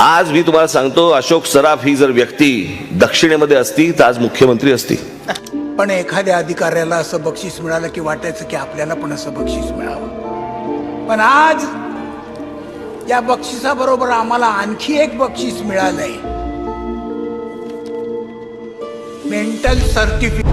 आज मी तुम्हाला सांगतो, अशोक सराफ ही जर व्यक्ती दक्षिणेमध्ये असती तर आज मुख्यमंत्री असती. पण एखाद्या अधिकाऱ्याला असं बक्षीस मिळालं की वाटायचं की आपल्याला पण असं बक्षीस मिळावं. पण आज या बक्षिसाबरोबर आम्हाला आणखी एक बक्षीस मिळालंय, मेंटल सर्टिफिकेट.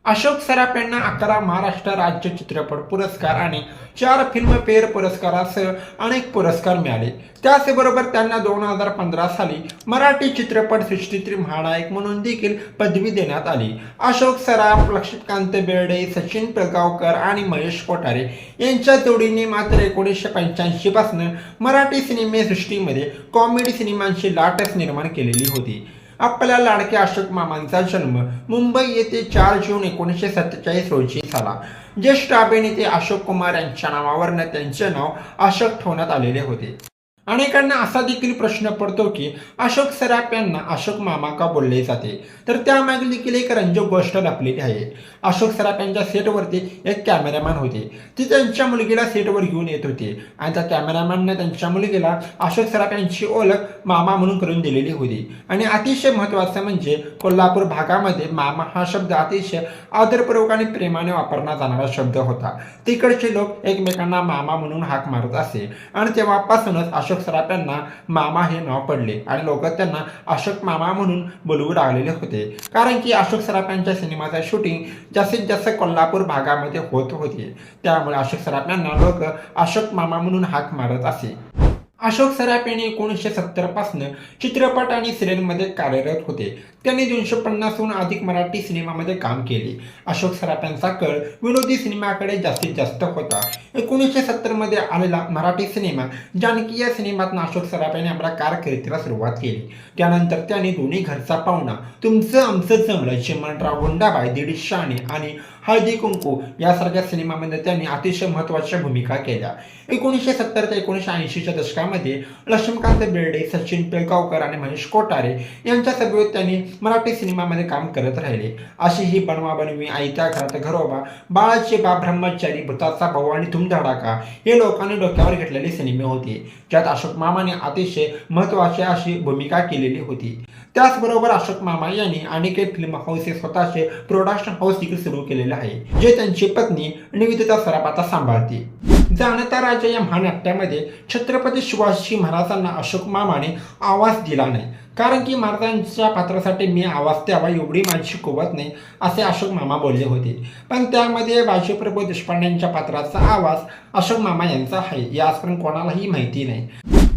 अशोक सराफ यांना 11 महाराष्ट्र राज्य चित्रपट पुरस्कार आणि 4 फिल्मफेअर पुरस्कारासह अनेक पुरस्कार मिळाले. त्याचबरोबर त्यांना 2015 साली मराठी चित्रपट सृष्टीतील महानायक म्हणून देखील पदवी देण्यात आली. अशोक सराफ, लक्ष्मीकांत बेर्डे, सचिन पिळगावकर आणि महेश कोठारे यांच्या जोडीने मात्र 1985 पासून मराठी सिनेमेसृष्टीमध्ये कॉमेडी सिनेमांची लाटच निर्माण केलेली होती. आपल्या लाडक्या अशोक मामांचा जन्म मुंबई येथे 4 जून 1947 रोजी झाला. ज्येष्ठ अभिनेते अशोक कुमार यांच्या नावावरनं त्यांचे नाव अशोक ठेवण्यात आलेले होते. अनेकांना असा देखील प्रश्न पडतो की अशोक सराफ यांना अशोक मामा का बोलले जाते, तर त्यामागे देखील एक रंजक गोष्ट लपलेली आहे. अशोक सराफ यांच्या सेटवरती एक कॅमेरामॅन होते. ते त्यांच्या मुलगीला सेटवर घेऊन येत होते आणि त्या कॅमेरामॅनने त्यांच्या मुलगीला अशोक सराफ यांची ओळख मामा म्हणून करून दिलेली होती. आणि अतिशय महत्त्वाचं म्हणजे कोल्हापूर भागामध्ये मामा हा शब्द अतिशय आदरपूर्वक आणि प्रेमाने वापरला जाणारा शब्द होता. तिकडचे लोक एकमेकांना मामा म्हणून हाक मारत असे आणि तेव्हापासूनच अशोक सराफ यांना मामा हे नाव पडले आणि लोक त्यांना अशोक मामा म्हणून बोलवू लागलेले होते. कारण की अशोक सराफ यांच्या सिनेमाचं शूटिंग जास्तीत जास्त कोल्हापूर भागामध्ये होत होते. त्यामुळे अशोक सराफ यांना लोक अशोक मामा म्हणून हाक मारत असे. अशोक सराफ यांनी 1970 पासून चित्रपट आणि सिरियलमध्ये कार्यरत होते. त्यांनी 250हून अधिक मराठी सिनेमामध्ये काम केले. अशोक सराफ यांचा कल विनोदी सिनेमाकडे जास्तीत जास्त होता. 1970 मध्ये आलेला मराठी सिनेमा जानकी या सिनेमातून अशोक सराफ यांनी आपल्या कारकिर्दीला सुरुवात केली. त्यानंतर त्यांनी दोन्ही घरचा पाहुणा, तुमचं आमचं जमलं, चिमणराव गुंडाबाई, दीड शाणे आणि हळदी कुंकू यासारख्या सिनेमामध्ये त्यांनी अतिशय महत्त्वाच्या भूमिका केल्या. 1970 ते 1980च्या दशकामध्ये लक्ष्मीकांत बेर्डे, सचिन पिळगावकर आणि महेश कोठारे यांच्या सभेत त्यांनी मराठी सिनेमामध्ये काम करत राहिले. अशी ही बनवाबनवी, आईच्या घरात घरोबा, बाळाचे बाप, ब्रह्मचारी, भूताचा भाऊ आणि धूमधडाका हे लोकांनी डोक्यावर घेतलेले सिनेमे होते, ज्यात अशोक मामाने अतिशय महत्त्वाची अशी भूमिका केलेली होती. त्याचबरोबर अशोक मामा यांनी अनेक फिल्म हाऊस हे स्वतःचे प्रोडक्शन हाऊस देखील सुरू केलेले आहे, जे त्यांची पत्नी निवेदिता सराफ आता सांभाळते. जाणता राजा या महानाट्यामध्ये छत्रपती शिवाजी महाराजांना अशोक मामाने आवाज दिला नाही, कारण की महाराजांच्या पात्रासाठी मी आवाज द्यावा एवढी माझी कुवत नाही असे अशोक मामा बोलले होते. पण त्यामध्ये बाजीप्रभू देशपांडेंच्या पात्राचा आवाज अशोक मामा यांचा आहे, हे आजपर्यंत कोणालाही माहिती नाही.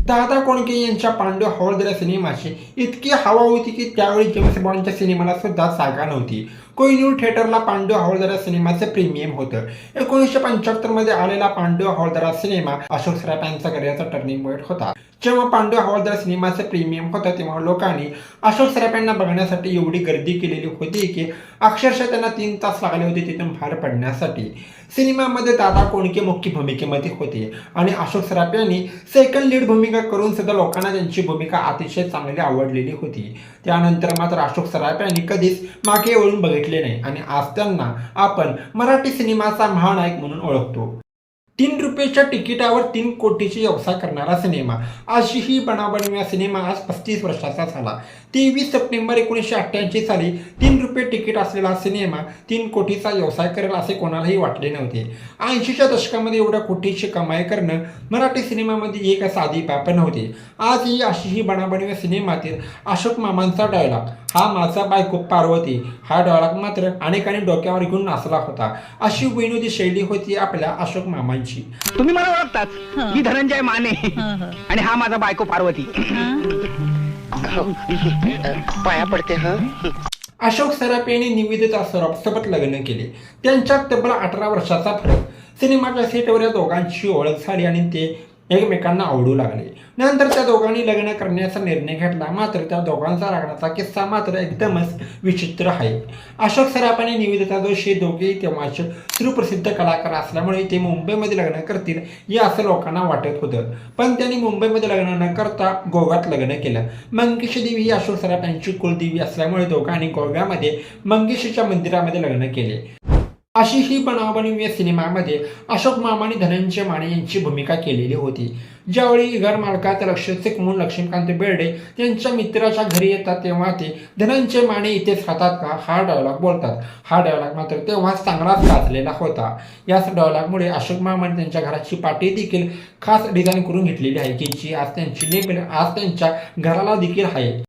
दादा कोंडके यांच्या पांडू हवालदार सिनेमाची इतकी हवा होती की त्यावेळी जेम्स बॉन्डच्या सिनेमाला सुद्धा जागा नव्हती. कोहिनूर थिएटरला पांडू हवालदार सिनेमाचं प्रीमियम होतं. 1975 मध्ये आलेला पांडू हवालदार सिनेमा अशोक सराफ यांचा करिअरचा टर्निंग पॉईंट होता. जेव्हा पांडू हवालदार सिनेमाचं प्रीमियम होतं तेव्हा लोकांनी अशोक सराफ यांना बघण्यासाठी एवढी गर्दी केलेली होती की अक्षरशः त्यांना 3 तास लागले होते तिथून बाहेर पडण्यासाठी. सिनेमामध्ये दादा कोंडके मुख्य भूमिकेमध्ये होते आणि अशोक सराफ यांनी सेकंड लीड भूमिका करून सुद्धा लोकांना त्यांची भूमिका अतिशय चांगली आवडलेली होती. त्यानंतर मात्र अशोक सराफ यांनी कधीच मागे वळून बघितले नाही आणि आज त्यांना आपण मराठी सिनेमाचा महानायक म्हणून ओळखतो. 3 रुपयाच्या तिकिटावर 3 कोटीची व्यवसाय करणारा सिनेमा. अशी ही बनावबनवी सिनेमा आज 35 वर्षाचा झाला. 23 सप्टेंबर 1988 साली 3 रुपये तिकीट असलेला सिनेमा 3 कोटीचा व्यवसाय करेल असे कोणालाही वाटले नव्हते. 80च्या दशकामध्ये एवढ्या कोटीची कमाई करणं मराठी सिनेमामध्ये एक साधी बाब नव्हती. आज ही अशी ही बनावबनवी सिनेमातील अशोक मामांचा डायलॉग, हा माझा बायको पार्वती, हा डायलॉग मात्र अनेकांनी डोक्यावर घेऊन नाचला होता. अशी विनोदी शैली होती आपल्या अशोक मामांची. तुम्ही मला ओळखताच, मी धनंजय माने आणि हा माझा बायको पार्वती. पाया पडते. अशोक सराफ यांनी निवेदिता सराफ सोबत लग्न केले. त्यांच्यात तब्बल 18 वर्षाचा फरक. सिनेमाच्या सेटवर या दोघांची ओळख झाली आणि ते एकमेकांना आवडू लागले. नंतर त्या दोघांनी लग्न करण्याचा निर्णय घेतला. मात्र त्या दोघांचा लग्नाचा किस्सा मात्र एकदमच विचित्र आहे. अशोक सराफ आणि निवेदिता जोशी दोघेही तेव्हाचे सुप्रसिद्ध कलाकार असल्यामुळे ते मुंबईमध्ये लग्न करतील हे असं लोकांना वाटत होतं. पण त्यांनी मुंबईमध्ये लग्न न करता गोव्यात लग्न केलं. मंगेशी देवी ही अशोक सराफ यांची कुलदेवी असल्यामुळे दोघांनी गोव्यामध्ये मंगेशीच्या मंदिरामध्ये लग्न केले. अशी ही बनावबनवी सिनेमामध्ये अशोक मामा आणि धनंजय माने यांची भूमिका केलेली होती. ज्यावेळी घर मालकाचं लक्ष चुकवून लक्ष्मीकांत बेर्डे त्यांच्या मित्राच्या घरी येतात तेव्हा ते धनंजय माने इथेच राहतात का हा डायलॉग बोलतात. हा डायलॉग मात्र तेव्हाच चांगलाच गाजलेला होता. याच डायलॉगमुळे अशोक मामाने त्यांच्या घराची पाटी देखील खास डिझाईन करून घेतलेली आहे की जी आज त्यांच्या घराला देखील आहे.